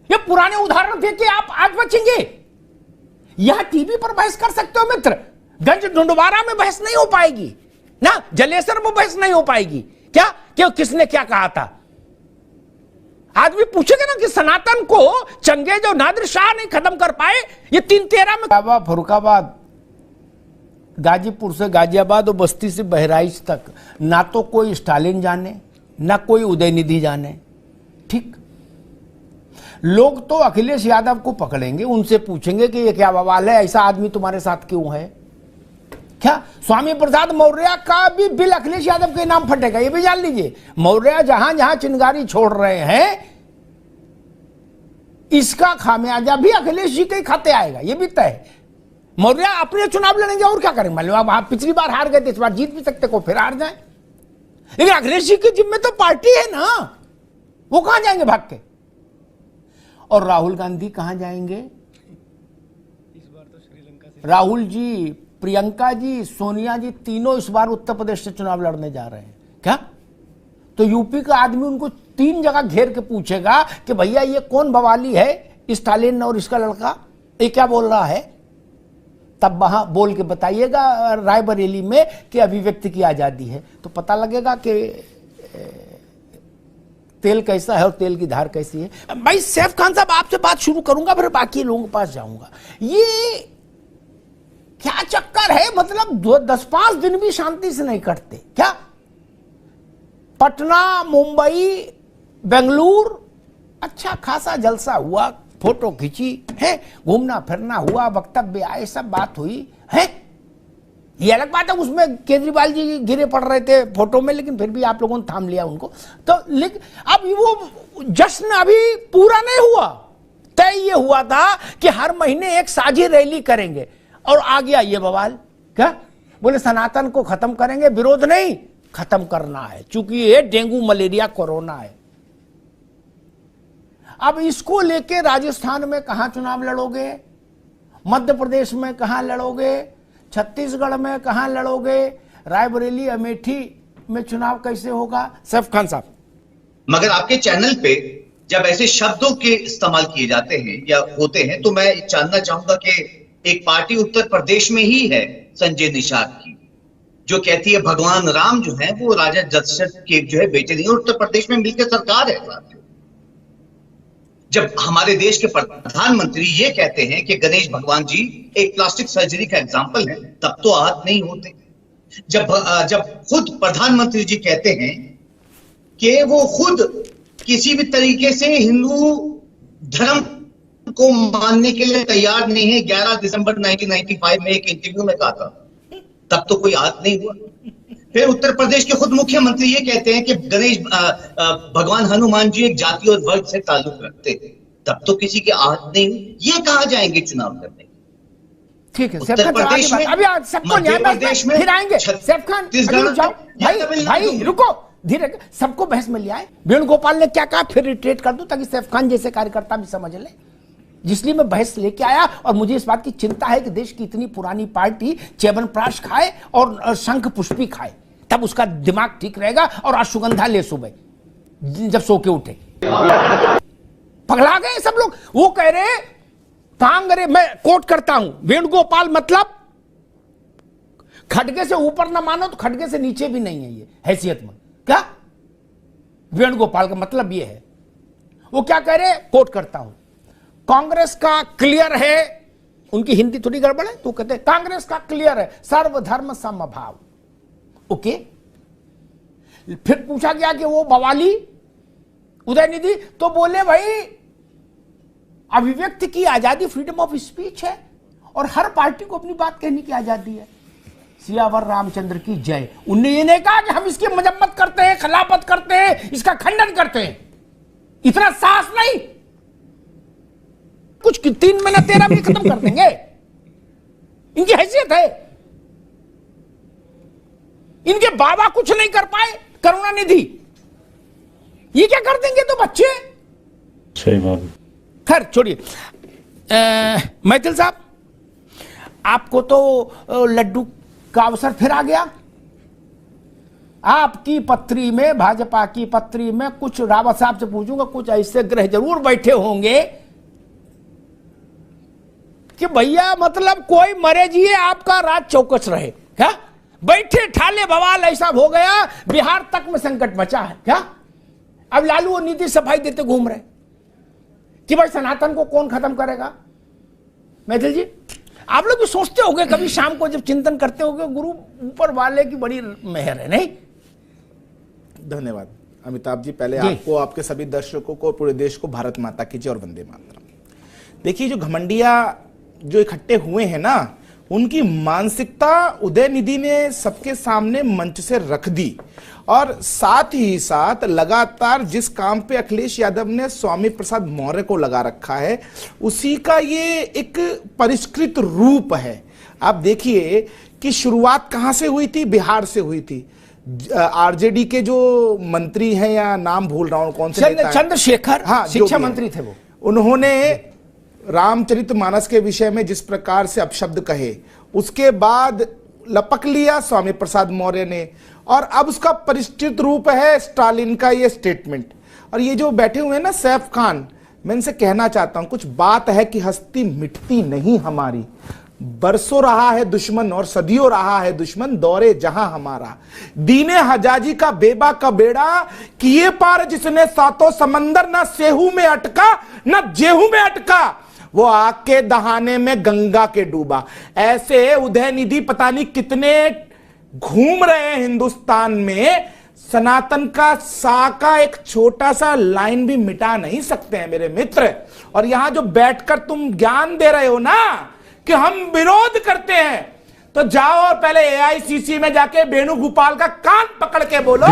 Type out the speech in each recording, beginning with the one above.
ये पुराने उदाहरण दे के आप आज बचेंगे? यहां टीवी पर बहस कर सकते हो मित्र, गंज ढूंढवारा में बहस नहीं हो पाएगी ना, जलेसर में बहस नहीं हो पाएगी। क्या क्यों, किसने क्या कहा था? आदमी पूछेगा ना कि सनातन को चंगेज और नादिर शाह नहीं खत्म कर पाए, ये 313 में फरुखाबाद, गाजीपुर से गाजियाबाद और बस्ती से बहराइच तक ना तो कोई स्टालिन जाने ना कोई उदयनिधि जाने। ठीक, लोग तो अखिलेश यादव को पकड़ेंगे, उनसे पूछेंगे कि ये क्या बवाल है, ऐसा आदमी तुम्हारे साथ क्यों है? क्या स्वामी प्रसाद मौर्य का भी बिल अखिलेश यादव के नाम फटेगा, ये भी जान लीजिए। मौर्य जहां जहां चिंगारी छोड़ रहे हैं, इसका खामियाजा भी अखिलेश जी के खाते आएगा, ये भी तय है। मौर्य अपने चुनाव लड़ेंगे और क्या करेंगे? मालूम आप पिछली बार हार गए थे, इस बार जीत भी सकते को, फिर हार जाए। लेकिन अखिलेश जी की जिम्मे तो पार्टी है ना, वो कहां जाएंगे भाग के? और राहुल गांधी कहां जाएंगे? इस बार तो श्रीलंका से राहुल जी, प्रियंका जी, सोनिया जी, तीनों इस बार उत्तर प्रदेश से चुनाव लड़ने जा रहे हैं। क्या? तो यूपी का आदमी उनको 3 जगह घेर के पूछेगा कि भैया ये कौन बवाली है, स्टालिन और इसका लड़का, ये क्या बोल रहा है? तब वहां बोल के बताइएगा रायबरेली में कि अभिव्यक्ति की आजादी है, तो पता लगेगा कि तेल कैसा है और तेल की धार कैसी है। भाई सैफ खान साहब, आपसे बात शुरू करूंगा, फिर बाकी लोगों के पास जाऊंगा। ये क्या चक्कर है? मतलब 10-5 दिन भी शांति से नहीं कटते क्या? पटना, मुंबई, बेंगलुरु, अच्छा खासा जलसा हुआ, फोटो खींची है, घूमना फिरना हुआ, वक्तव्य आए, सब बात हुई है। ये अलग बात है, उसमें केजरीवाल जी गिरे पड़ रहे थे फोटो में, लेकिन फिर भी आप लोगों ने थाम लिया उनको। तो लेकिन अब वो जश्न अभी पूरा नहीं हुआ। तय ये हुआ था कि हर महीने एक साझी रैली करेंगे, और आ गया ये बवाल। क्या बोले? सनातन को खत्म करेंगे, विरोध नहीं, खत्म करना है, चूंकि ये डेंगू, मलेरिया, कोरोना है। अब इसको लेके राजस्थान में कहां चुनाव लड़ोगे? मध्य प्रदेश में कहां लड़ोगे? छत्तीसगढ़ में कहां लड़ोगे? रायबरेली, अमेठी में चुनाव कैसे होगा? सैफ खान साहब, मगर आपके चैनल पे जब ऐसे शब्दों के इस्तेमाल किए जाते हैं या होते हैं, तो मैं जानना चाहूंगा कि एक पार्टी उत्तर प्रदेश में ही है संजय निषाद की, जो कहती है भगवान राम जो है वो राजा दशरथ के जो है बेटे नहीं, और उत्तर प्रदेश में मिलकर सरकार है। जब हमारे देश के प्रधानमंत्री ये कहते हैं कि गणेश भगवान जी एक प्लास्टिक सर्जरी का एग्जाम्पल है, तब तो आहत नहीं होते। जब खुद प्रधानमंत्री जी कहते हैं कि वो खुद किसी भी तरीके से हिंदू धर्म को मानने के लिए तैयार नहीं है, 11 दिसंबर 1995 में एक इंटरव्यू में कहा था, तब तो कोई आहत नहीं हुआ। फिर उत्तर प्रदेश के खुद मुख्यमंत्री ये कहते हैं कि गणेश भगवान हनुमान जी एक जाति और वर्ग से ताल्लुक रखते थे, तब तो किसी की आहत नहीं हुई। ये कहां जाएंगे चुनाव करने? ठीक है, उत्तर प्रदेश में, अभी सबको मध्य प्रदेश में, फिर आएंगे। सैफ खान भाई रुको, धीरे, सबको बहस में ले आए। वेणुगोपाल ने क्या कहा फिर रिट्रेट कर दूं, ताकि सैफ खान जैसे कार्यकर्ता भी समझ ले, जिसलिए मैं बहस लेके आया। और मुझे इस बात की चिंता है कि देश की इतनी पुरानी पार्टी च्यवनप्राश खाए और शंख पुष्पी खाए, तब उसका दिमाग ठीक रहेगा। और अश्वगंधा ले सुबह जब सो के उठे, पगला गए सब लोग। वो कह रहे कांग्रेस, मैं कोट करता हूं, वेणुगोपाल मतलब खड़गे से ऊपर ना मानो तो खड़गे से नीचे भी नहीं है ये हैसियत में। क्या वेणुगोपाल का मतलब ये है, वो क्या कह रहे, कोट करता हूं, कांग्रेस का क्लियर है, उनकी हिंदी थोड़ी गड़बड़ है, तो कहते हैं कांग्रेस का क्लियर है, सर्वधर्म समभाव। ओके, फिर पूछा गया कि वो बवाली उदयनिधि, तो बोले भाई अभिव्यक्ति की आजादी, फ्रीडम ऑफ स्पीच है, और हर पार्टी को अपनी बात कहने की आजादी है। सियावर रामचंद्र की जय। उन्हें ये नहीं कहा कि हम इसकी मजम्मत करते हैं, खिलाफत करते हैं, इसका खंडन करते हैं, इतना साहस नहीं। कुछ 3 महीना 13 में खत्म कर देंगे, इनकी हैसियत है। इनके बाबा कुछ नहीं कर पाए, करुणानिधि, ये क्या कर देंगे? तो बच्चे। सही बात। खैर छोड़िए, मैथिल साहब, आपको तो लड्डू का अवसर फिर आ गया। आपकी पत्री में, भाजपा की पत्री में, कुछ रावत साहब से पूछूंगा, कुछ ऐसे ग्रह जरूर बैठे होंगे कि भैया मतलब कोई मरे जिए आपका राज चौकस रहे क्या? बैठे ठाले बवाल ऐसा हो गया, बिहार तक में संकट मचा है क्या? अब लालू और नीतीश सफाई देते घूम रहे कि भाई सनातन को कौन खत्म करेगा। मैथिल जी, आप लोग भी सोचते होंगे कभी शाम को जब चिंतन करते होंगे, गुरु ऊपर वाले की बड़ी मेहर है, नहीं? धन्यवाद अमिताभ जी। पहले आपको, आपके सभी दर्शकों को, पूरे देश को भारत माता की जय और वंदे मातरम। देखिए, जो घमंडिया जो इकट्ठे हुए हैं ना, उनकी मानसिकता उदयनिधि ने सबके सामने मंच से रख दी, और साथ ही साथ लगातार जिस काम पे अखिलेश यादव ने स्वामी प्रसाद मौर्य को लगा रखा है, उसी का ये एक परिष्कृत रूप है। आप देखिए कि शुरुआत कहां से हुई थी? बिहार से हुई थी। आरजेडी के जो मंत्री हैं, या नाम भूल रहा हूं कौन से, चंद्रशेखर, हाँ, शिक्षा मंत्री थे वो, उन्होंने रामचरितमानस के विषय में जिस प्रकार से अपशब्द कहे, उसके बाद लपक लिया स्वामी प्रसाद मौर्य ने, और अब उसका परिष्कृत रूप है स्टालिन का ये स्टेटमेंट। और ये जो बैठे हुए हैं ना सैफ खान, मैं इनसे कहना चाहता हूं, कुछ बात है कि हस्ती मिटती नहीं हमारी, बरसों रहा है दुश्मन और सदियों रहा है दुश्मन, दौरे जहां हमारा। दीने हजाजी का बेबा का बेड़ा किए पार जिसने सातों समंदर, ना सेहू में अटका ना जेहू में अटका, वो आग के दहाने में गंगा के डूबा। ऐसे उदयनिधि पता नहीं कितने घूम रहे हैं हिंदुस्तान में, सनातन का सा का एक छोटा सा लाइन भी मिटा नहीं सकते हैं मेरे मित्र। और यहां जो बैठकर तुम ज्ञान दे रहे हो ना कि हम विरोध करते हैं, तो जाओ और पहले एआईसीसी में जाके वेणुगोपाल का कान पकड़ के बोलो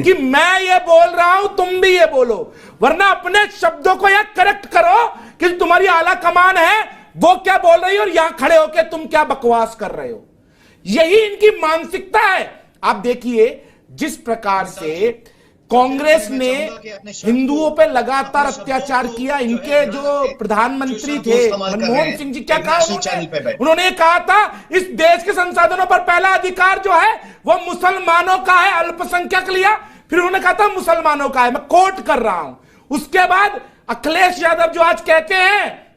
कि मैं ये बोल रहा हूं, तुम भी ये बोलो, वरना अपने शब्दों को यह करेक्ट करो कि तुम्हारी आला कमान है वो क्या बोल रही है और यहां खड़े होकर तुम क्या बकवास कर रहे हो। यही इनकी मानसिकता है। आप देखिए जिस प्रकार से कांग्रेस ने हिंदुओं पे लगातार अत्याचार किया, इनके जो प्रधानमंत्री थे मनमोहन सिंह जी, क्या कहा उन्होंने कहा था इस देश के संसाधनों पर पहला अधिकार जो है वो मुसलमानों का है, अल्पसंख्यक लिया, फिर उन्होंने कहा था मुसलमानों का है, मैं कोट कर रहा हूं। उसके बाद अखिलेश यादव जो आज कहते हैं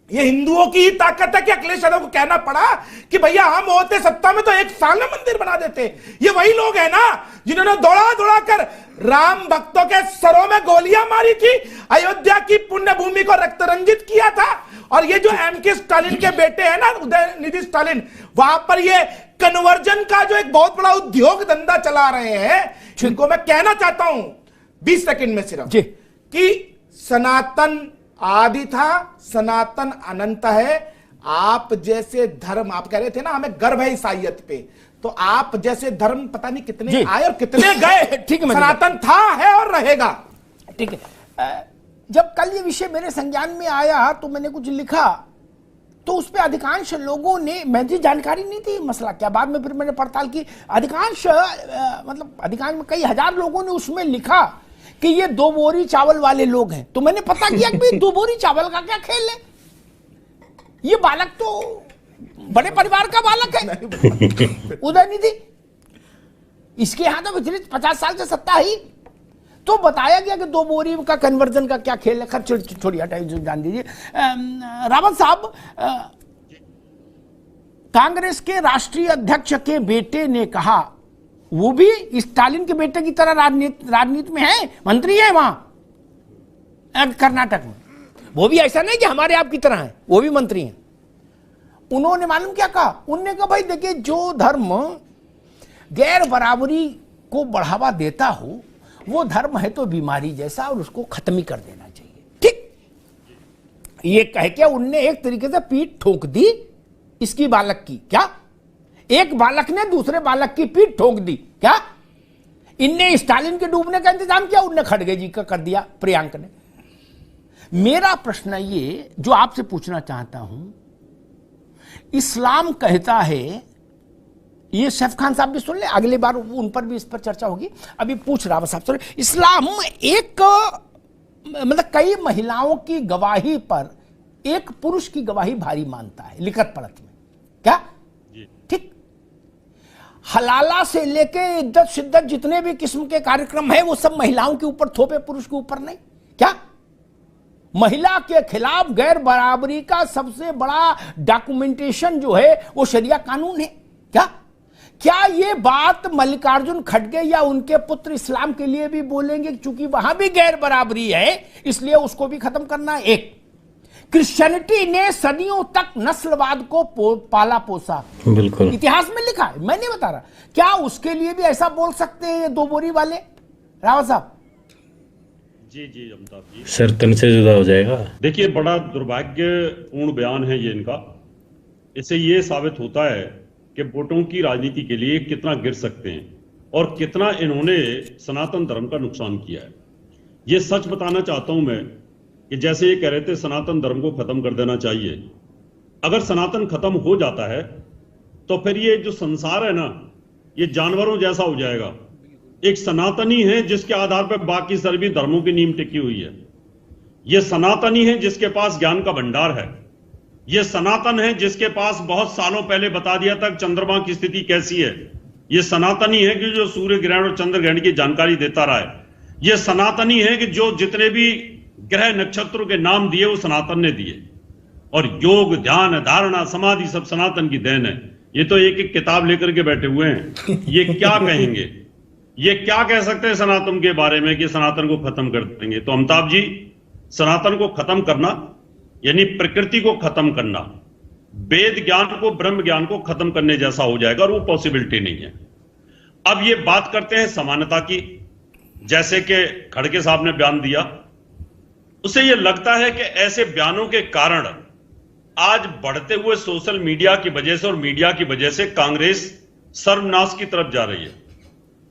ये हिंदुओं की ही ताकत है कि अखिलेश यादव को कहना पड़ा कि भैया हम होते सत्ता में तो एक साल में मंदिर बना देते। ये वही लोग हैं ना जिन्होंने दौड़ा दौड़ा कर राम भक्तों के सरों में गोलियां मारी थी, अयोध्या की पुण्य भूमि को रक्त रंजित किया था। और ये जो एमके स्टालिन के बेटे हैं ना, उदयनिधि स्टालिन, वहां पर ये कन्वर्जन का जो एक बहुत बड़ा उद्योग धंधा चला रहे हैं, जिनको मैं कहना चाहता हूं 20 सेकंड में सिर्फ कि सनातन आदि था, सनातन अनंत है। आप जैसे धर्म, आप कह रहे थे ना हमें गर्व है ईसाइयत पे, तो आप जैसे धर्म पता नहीं कितने आए और कितने गए। ठीक है, सनातन था, है और रहेगा। ठीक है। जब कल ये विषय मेरे संज्ञान में आया तो मैंने कुछ लिखा, तो उस पर अधिकांश लोगों ने, मुझे जानकारी नहीं थी मसला क्या, बाद में फिर मैंने पड़ताल की, अधिकांश में कई हजार लोगों ने उसमें लिखा कि ये 2 बोरी चावल वाले लोग हैं। तो मैंने पता किया कि 2 बोरी चावल का क्या खेल है, ये बालक तो बड़े परिवार का बालक है उदयनिधि, इसके यहां तो पिछले 50 साल से सत्ता ही। तो बताया गया कि 2 बोरी का कन्वर्जन का क्या खेल है। खैर छोड़ी हटाइए, जान दीजिए। रावत साहब, कांग्रेस के राष्ट्रीय अध्यक्ष के बेटे ने कहा, वो भी स्टालिन के बेटे की तरह राजनीति में है, मंत्री है वहां कर्नाटक में, वो भी ऐसा नहीं कि हमारे आपकी तरह है, वो भी मंत्री हैं। उन्होंने मालूम क्या कहा, उन्होंने कहा भाई देखिए, जो धर्म गैर बराबरी को बढ़ावा देता हो वो धर्म है तो बीमारी जैसा, और उसको खत्म ही कर देना चाहिए। ठीक, ये कह के उनने एक तरीके से पीठ ठोक दी इसकी बालक की। क्या एक बालक ने दूसरे बालक की पीठ ठोक दी क्या? इनने स्टालिन के डूबने का इंतजाम किया, उनने खड़गे जी का कर दिया, प्रियांक ने। मेरा प्रश्न ये जो आपसे पूछना चाहता हूं, इस्लाम कहता है, ये सैफ खान साहब भी सुन ले, अगली बार उन पर भी इस पर चर्चा होगी, अभी पूछ रहा साहब सुन, इस्लाम एक मतलब कई महिलाओं की गवाही पर एक पुरुष की गवाही भारी मानता है लिखत पढ़त में। क्या ठीक, हलाला से लेके इद्दत शिद्दत जितने भी किस्म के कार्यक्रम है वो सब महिलाओं के ऊपर थोपे, पुरुष के ऊपर नहीं। क्या महिला के खिलाफ गैर बराबरी का सबसे बड़ा डॉक्यूमेंटेशन जो है वो शरिया कानून है। क्या ये बात मल्लिकार्जुन खड़गे या उनके पुत्र इस्लाम के लिए भी बोलेंगे, क्योंकि वहां भी गैर बराबरी है इसलिए उसको भी खत्म करना है? एक, क्रिश्चियनिटी ने सदियों तक नस्लवाद को पाला पोसा, बिल्कुल इतिहास में लिखा है, मैं नहीं बता रहा। क्या उसके लिए भी ऐसा बोल सकते हैं ये दो बोरी वाले रावत साहब? जी जी अमिताभ जी, सर तन से जुदा हो जाएगा। देखिए बड़ा दुर्भाग्यपूर्ण बयान है ये इनका। इससे ये साबित होता है कि वोटों की राजनीति के लिए कितना गिर सकते हैं और कितना इन्होंने सनातन धर्म का नुकसान किया है। ये सच बताना चाहता हूं मैं कि जैसे ये कह रहे थे सनातन धर्म को खत्म कर देना चाहिए, अगर सनातन खत्म हो जाता है तो फिर ये जो संसार है ना, ये जानवरों जैसा हो जाएगा। एक सनातनी है जिसके आधार पर बाकी सभी धर्मों की नींव टिकी हुई है। यह सनातनी है जिसके पास ज्ञान का भंडार है। यह सनातन है जिसके पास बहुत सालों पहले बता दिया था चंद्रमा की स्थिति कैसी है। यह सनातनी है कि जो सूर्य ग्रहण और चंद्र ग्रहण की जानकारी देता रहा है। यह सनातनी है कि जो जितने भी ग्रह नक्षत्रों के नाम दिए वो सनातन ने दिए। और योग, ध्यान, धारणा, समाधि सब सनातन की देन है। ये तो एक एक किताब लेकर के बैठे हुए हैं। ये क्या कहेंगे, ये क्या कह सकते हैं सनातन के बारे में कि सनातन को खत्म कर देंगे? तो अमिताभ जी, सनातन को खत्म करना यानी प्रकृति को खत्म करना, वेद ज्ञान को, ब्रह्म ज्ञान को खत्म करने जैसा हो जाएगा और वो पॉसिबिलिटी नहीं है। अब ये बात करते हैं समानता की, जैसे कि खड़गे साहब ने बयान दिया, उसे ये लगता है कि ऐसे बयानों के कारण आज बढ़ते हुए सोशल मीडिया की वजह से और मीडिया की वजह से कांग्रेस सर्वनाश की तरफ जा रही है।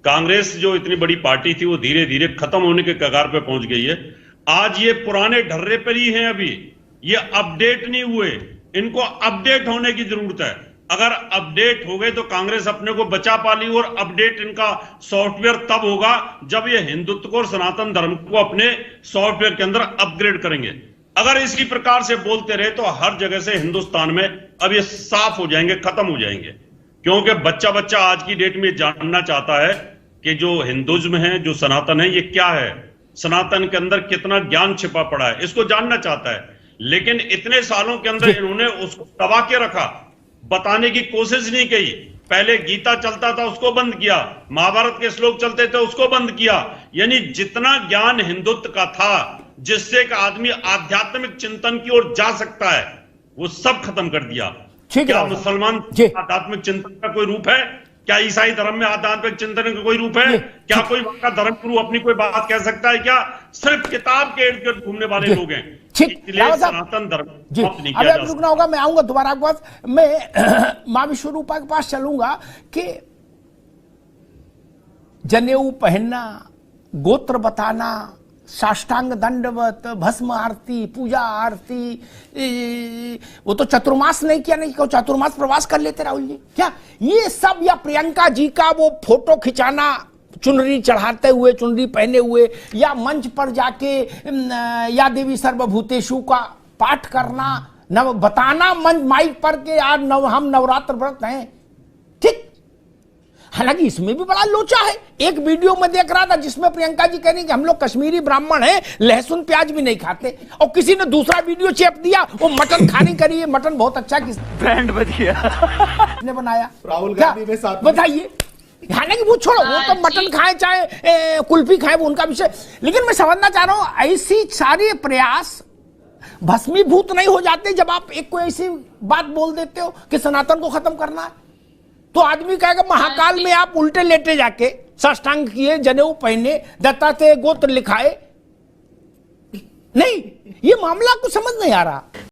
कांग्रेस जो इतनी बड़ी पार्टी थी वो धीरे धीरे खत्म होने के कगार पे पहुंच गई है। आज ये पुराने ढर्रे पर ही हैं, अभी ये अपडेट नहीं हुए, इनको अपडेट होने की जरूरत है। अगर अपडेट हो गए तो कांग्रेस अपने को बचा पाली, और अपडेट इनका सॉफ्टवेयर तब होगा जब ये हिंदुत्व को और सनातन धर्म को अपने सॉफ्टवेयर के अंदर अपग्रेड करेंगे। अगर इसी प्रकार से बोलते रहे तो हर जगह से हिंदुस्तान में अब ये साफ हो जाएंगे, खत्म हो जाएंगे। क्योंकि बच्चा बच्चा आज की डेट में जानना चाहता है कि जो हिंदुज्म है, जो सनातन है, ये क्या है, सनातन के अंदर कितना ज्ञान छिपा पड़ा है, इसको जानना चाहता है। लेकिन इतने सालों के अंदर इन्होंने उसको दबा के रखा, बताने की कोशिश नहीं की। पहले गीता चलता था उसको बंद किया, महाभारत के श्लोक चलते थे उसको बंद किया। यानी जितना ज्ञान हिंदुत्व का था, जिससे एक आदमी आध्यात्मिक चिंतन की ओर जा सकता है, वो सब खत्म कर दिया। क्या मुसलमान आध्यात्मिक चिंतन का कोई रूप है? क्या ईसाई धर्म में आध्यात्मिक चिंतन का कोई रूप है? क्या कोई वहां का धर्म गुरु अपनी कोई बात कह सकता है? क्या सिर्फ किताब के इर्द गिर्द घूमने वाले लोग हैं? इसलिए सनातन धर्म समाप्त नहीं किया जा सकता। रुकना होगा, मैं आऊंगा दोबारा आपके पास। मैं मां विश्वरूपा के पास चलूंगा कि जनेऊ पहनना, गोत्र बताना, साष्टांग दंडवत, भस्म आरती, पूजा आरती, वो तो चतुर्मास नहीं किया, नहीं चतुर्मास प्रवास कर लेते राहुल जी क्या? ये सब, या प्रियंका जी का वो फोटो खिंचाना चुनरी चढ़ाते हुए, चुनरी पहने हुए, या मंच पर जाके या देवी सर्वभूतेषु का पाठ करना, नव बताना मंच माइक पर के यार हम नवरात्र व्रत हैं, ठीक। हालांकि इसमें भी बड़ा लोचा है। एक वीडियो में देख रहा था जिसमें प्रियंका जी कह रही कि हम लोग कश्मीरी ब्राह्मण हैं, लहसुन प्याज भी नहीं खाते, और किसी ने दूसरा वीडियो चेप दिया, वो मटन खाने करी है, मटन बहुत अच्छा किस ब्रांड बढ़िया ने बनाया, राहुल गांधी ने साथ बताइए। हालांकि वो छोड़ो, वो तो मटन खाए चाहे कुल्फी खाए, वो उनका विषय। लेकिन मैं समझना चाह रहा हूं, ऐसी सारे प्रयास भस्मीभूत नहीं हो जाते जब आप एक कोई ऐसी बात बोल देते हो कि सनातन को खत्म करना है? तो आदमी कहेगा महाकाल में आप उल्टे लेटे जाके साष्टांग किए, जनेऊ पहने, दत्तात्रेय गोत्र लिखाए। नहीं, ये मामला कुछ समझ नहीं आ रहा।